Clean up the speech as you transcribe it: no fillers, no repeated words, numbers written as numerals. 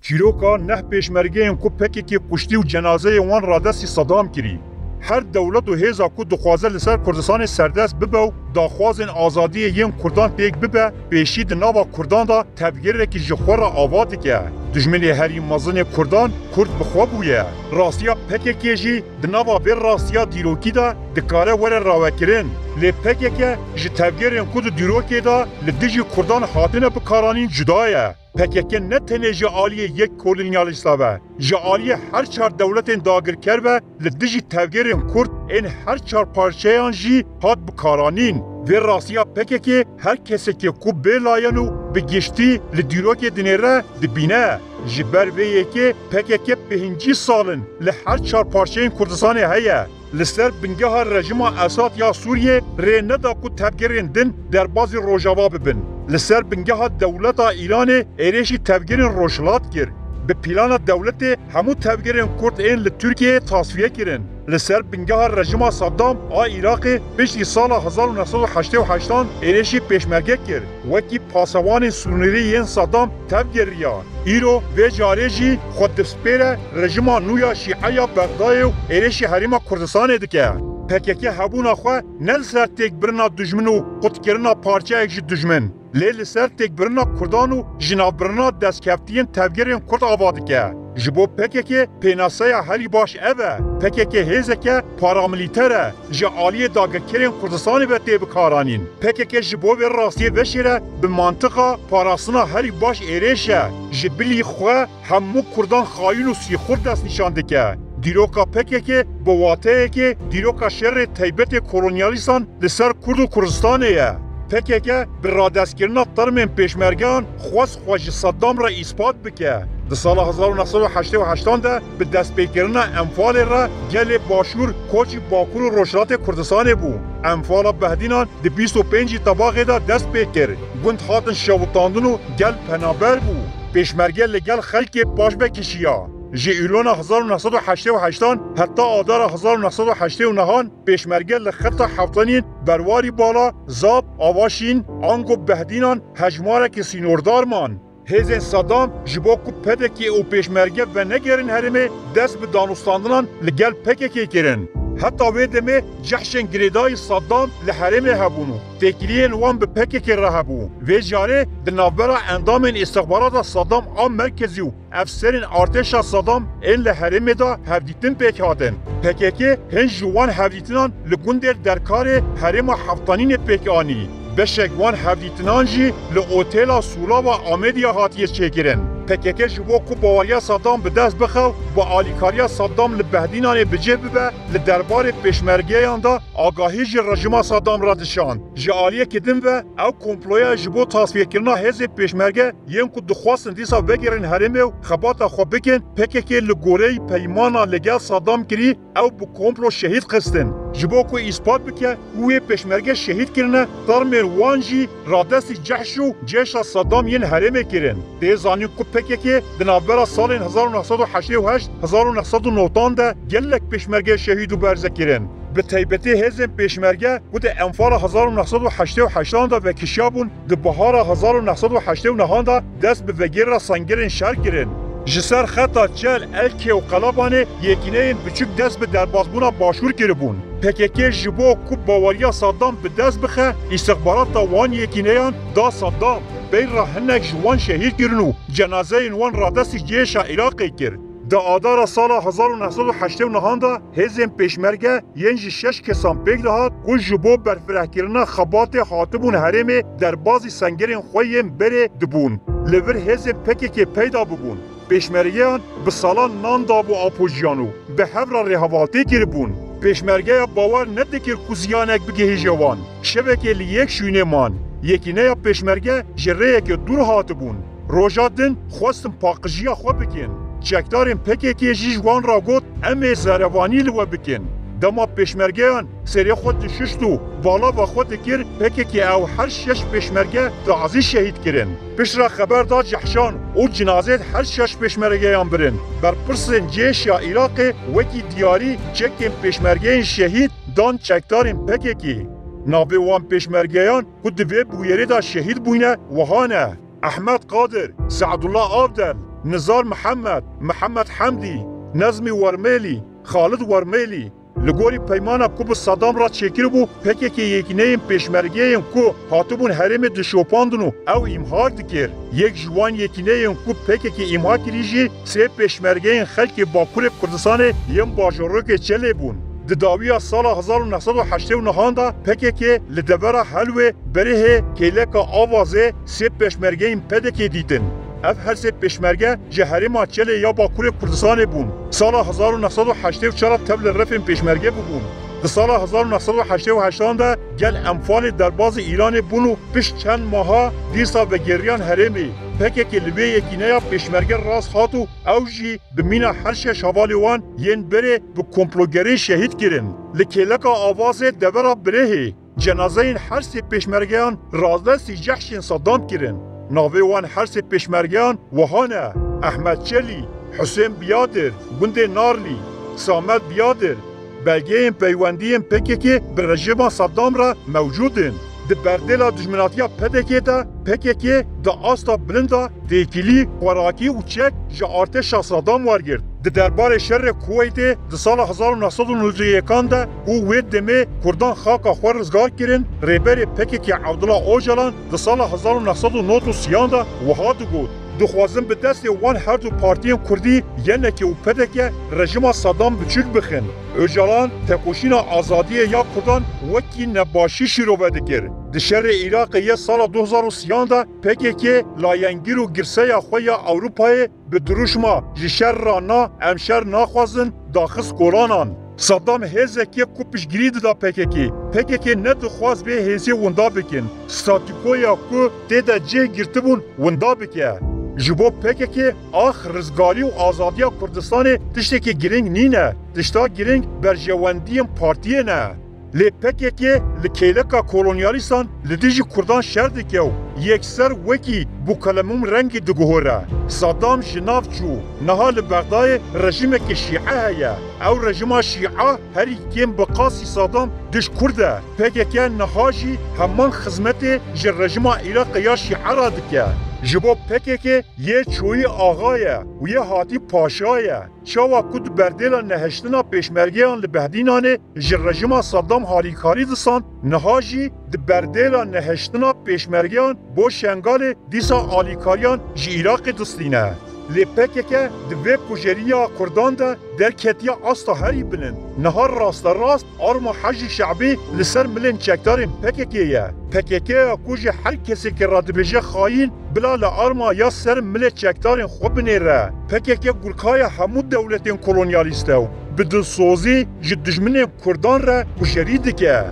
چیروکا نه پیشمرگین کو پکی که کشتی و جنازه وان را دستی صدام کری. هر دولت و هیزا کو دخوازه لسر کردستان سردست ببه و داخوازن آزادی ین کردان پیک ببه پیشی دناوا کردان دا تبگیر که جخور آواد که دجمنی هری مزن کردان کرد بخوا بویه. راستیا پکی که جی دناوا بیر راستیا دیروکی دا دکاره ور راوکرین. لی پکی که جی تبگیرین کود دیروکی دا لدیجی کردان حاطنه بکارانین جدایه. PKK ne tene ji aliyê yek kolonyalîsta ve, ji aliyê her çar dewletên dagirker ve li dijî tevgerên Kurd ên her çar parçeyan jî hat bikaranîn. Vê rastiya PKK her kesekê ku bêlayan û bi giştî li dîrokê dinêre dibîne. Ji ber vê yekê PKK pêncî salin li her çar parçeyên Kurdistanê heye. Li ser bingeha rejima Esad ya Sûriyê rê neda ku tevgerên din derbasî Rojava bibin. Li ser bingeha dewleta Îranê êrişî tevgerên Rojhilat kir. Bi plana dewletê hemû tevgerên Kurd ên li Tirkiyeyê tasfiye kirin. Li ser bingeha rejima Saddam a Iraqê piştî sala 1988 êrişî pêşmerge kir. Wekî pasewanên Sûnîrî yên Saddam tevgeriya. Îro vê carê jî xwedipspêre rejima nû ya Şîeya Bexdayê û êrişî herêma Kurdistanê dike. PKK hebûna xwe ne li ser têkbirina dijmin û qutkirina parçeyek ji dijmin. Lê li ser têkbirina Kurdan û ji navbirina destkeftiyên tevgerên Kurd ava dike. Ji bo PKK pênaseya herî baş ev e. PKK hêzeke paramilîter e. Ji aliyê dagirkerên Kurdistanê ve tê bikaranîn. PKK ji bo vê rastiyê veşêre bi mantıqa parastina herî baş êrêş e. Ji bilî xwe hemû Kurdan xayîn û sîxur dest nîşan dike. Dîroka PKK bi wateyekê dîroka şerê taybetê kolonyalîstan li ser Kurd û Kurdistanê ye. PKK bi radestkirina termên pêşmergeyan xwest xwe ji Saddam re îspat bike. Di sala 1988 de bi destpêkirina Enfalê re gelê başûr koçî Bakur û Rojhilatê Kurdistanê bû. Enfala Behdînan di 25 Tebaxê de dest pê kir. Gund hatin şewitandin û gel penaber bû. Pêşmerge li gel xelkê baş vekişiya. Ji îlona 1988 heta adara 1989 pêşmerge li xeta heftanîn berwarî bala Zap, Avaşîn, Ango Behdînan hejmarekî sînordar man. Hêzên Saddam ji bo ku PKK û pêşmerge ve negerin herêmê dest bi danûstandinan li gel PKK kirin. Heta wê demê cehşên girêdayî Saddam li herêmê hebûn û têkiliyên wan bi PKK re hebû. Vê carê di navbera endamên îstixbarata Saddam a merkezî û efserên artêşa Saddam ên li herêmê de hevdîtin pêk hatin. PKK hin ji wan hevdîtinan li gundê derkarê herêma heftanînê pêk anî. Beşek wan hevdîtinan jî li otêla Sulava Amêdiya hatiye çêkirin. PKK ji bo ku bawariya Saddam bi dest bixe û bi alîkariya Saddam li Behdînanê bicê bibe li derbarê pêşmergeyan da agahî ji rejima Saddam re dişand. Ji aliyekê din ve ew komploya ji bo tasfiyekirina hêzê pêşmerge yên ku dixwastin dîsa vegerin herêmê û xebata xwe bikin PKK li goreyî peymana li gel Saddam kirî ew bi komplo şehîd xistin. Ji bo ku îspat bike wê pêşmerge şehîd kirine termên wan jî radestî cehş û ceşa Saddam yên herêmê kirin. Tê zanîn ku PKK di navbera salên 1988-1990 de gelek pêşmerge şehîd û berze kirin. Bi taybetî hêzên pêşmerge ku di enfala 1988 de vekişiya bûn di bihara 1989 de dest bi vegêra sengirên şer kirin. Ji ser xeta Çel, Elkê û Qelebanê yekîneyên biçûk dest bi derbasbûna başûr kiribûn. PKK ji bo ku bawariya Saddam bi dest bixe îstixbarata wan yekîneyan da Saddam. Beyra hinek ji wan şehîd kirin û cenazeyên wan radestî cêşa Iraqê kir. Di adara sala 1989 da hêzên pêşmerge yên ji 6 kesan pêk dihat ku ji bo berfirehkirina xebatê hatibûn herêmê derbasî sengirên xwe yên berê dibûn. Li vir hêzên PKK peyda bibûn. Pêşmergeyan bi salan nan dabû apojiyan û bi hevra rêhevaltê kiribûn. Pêşmergeya bawer nedikir ku ziyanek bigihîje wan. Şevekê li yek şûnê man. Yekîneya pêşmerge ji rêyekê dûr hatibûn. Roja din xwestin paqijiya xwe bikin. Çekdarên PKK jî ji wan ra got em ê zerevanî li we bikin. Dema pêşmergeyan serê xwe dişişt û balava xwe dikir PKK ew her 6 pêşmerge di azî şehîd kirin. Pişra xeber da cehşan û cinazê her 6 pêşmergeyan birin. Berpirsên cêşa Iraqê wekî diyarî çekên pêşmergeyên şehîd dan çekdarên PKK. Navê wan pêşmergeyan ku di vê bûyerê de şehîd bûne wiha ne. Ahmed Qadir, Saedullah Avdel, نزار محمد، محمد حمدی، نظمی ورمیلی، خالد ورمیلی لگوری پیمانا کو به صدام را چکر بو پکی که یکینه پیشمرگه کو هاتبون حرم دشوپاندنو او امها دکر یک جوان یکینه کو پکی که امها کریجی سه پیشمرگه خلک باکور کردستان یم باجورک چله بون دداوی سال 1989 دا پکی که لدبر حلوه بره کلک آوازه سه پیشمرگه پدکی دیدن اف هر سه پیشمرگه جهری ماچله یا باکور کردستان بون سال 1984 تبل رفن پیشمرگه بون در سال 1988 دا گل انفال درباز ایران بونو پیش چند ماها دیسا و گریان حرمی پکه که لبه یکینه پیشمرگه راست خاطو اوجی بمینا هرش شوالی وان ین بره به کمپلوگری شهید کرن لکلک آواز دبرا بره جنازه هر سه پیشمرگیان رازده سی جحشین صدام کرن ناوی وان هر سه پیشمرگیان وهانه احمد چلی، حسین بیادر، گند نارلی، سامد بیادر belgeyen peyvendiyen PKK bir rejima Saddam ra mevcudin. Di berdela dijminatiya PKK de PKK di asta bilinda tekili, xwarakî û çek ji artêşa Saddam wergirt. Di derbarê şerê Kuweytê di sala 1991 de û wê demê Kurdan xaka xwe rizgar kirin, rêberê PKK Abdullah Öcalan di sala 1993 da wiha digot. Dixwazin bi destê wan her du partiyên Kurdî yenekê û PKK rejima Saddam biçûk bixin. Öcalan tekoşîna azadiyê ya Kurdan wekî nebaşî şîrove dikir. Di şerê Iraqê yê sala 2030 da PKK layengîr û girseya xwe ya Ewropayê bi duruşma ji şer re na em şer naxwazin daxist kolanan. Saddam hêzekê ku piştgirî dida PKK nedixwaz bê hêzê winda bikin. Statûkoya ku tê de cih girtibûn winda bike. Ji bo PKK ax rizgarî û azadiya Kurdistanê tiştekî giring nîne. Tişta giring berjewendiyên partiyê ne. Lê PKK li kêleka kolonyalîstan li dijî Kurdan şer dike û yekser wekî bu kalemûm rengî diguhore. Saddam ji nav çû, niha li Bexdayê rejimekî şîe heye. Ew rejima şîa herî kêm bi qasî Saddam diş Kurd e. PKK niha jî heman xizmetê ji rejima Iraqê ya şîa ra dike. Ji bo PKK yê çoyî axa ye û yê hatî paşa ye. Çawa ku di berdêla neheştina pêşmergeyan li Behdînanê ji rejima Saddam halîkarî disan, niha jî di berdêla neheştina pêşmergeyan bo şengalê dîsa alîkariyan ji Iraqê distîne. Lê PKK di vê kujeriya Kurdan de derketiya asta herî bilind. Niha rasterast arma hejî şeعبî li ser milên çekdarên PKK ye. PKK ku ji her kesekê ra dibêje xayîn bila li arma ya ser milê çekdarên xwe binêre. PKK gurkaya hemû dewletên kolonyalîst e û bi dilsozî ji dijminên Kurdan re kujerî dike.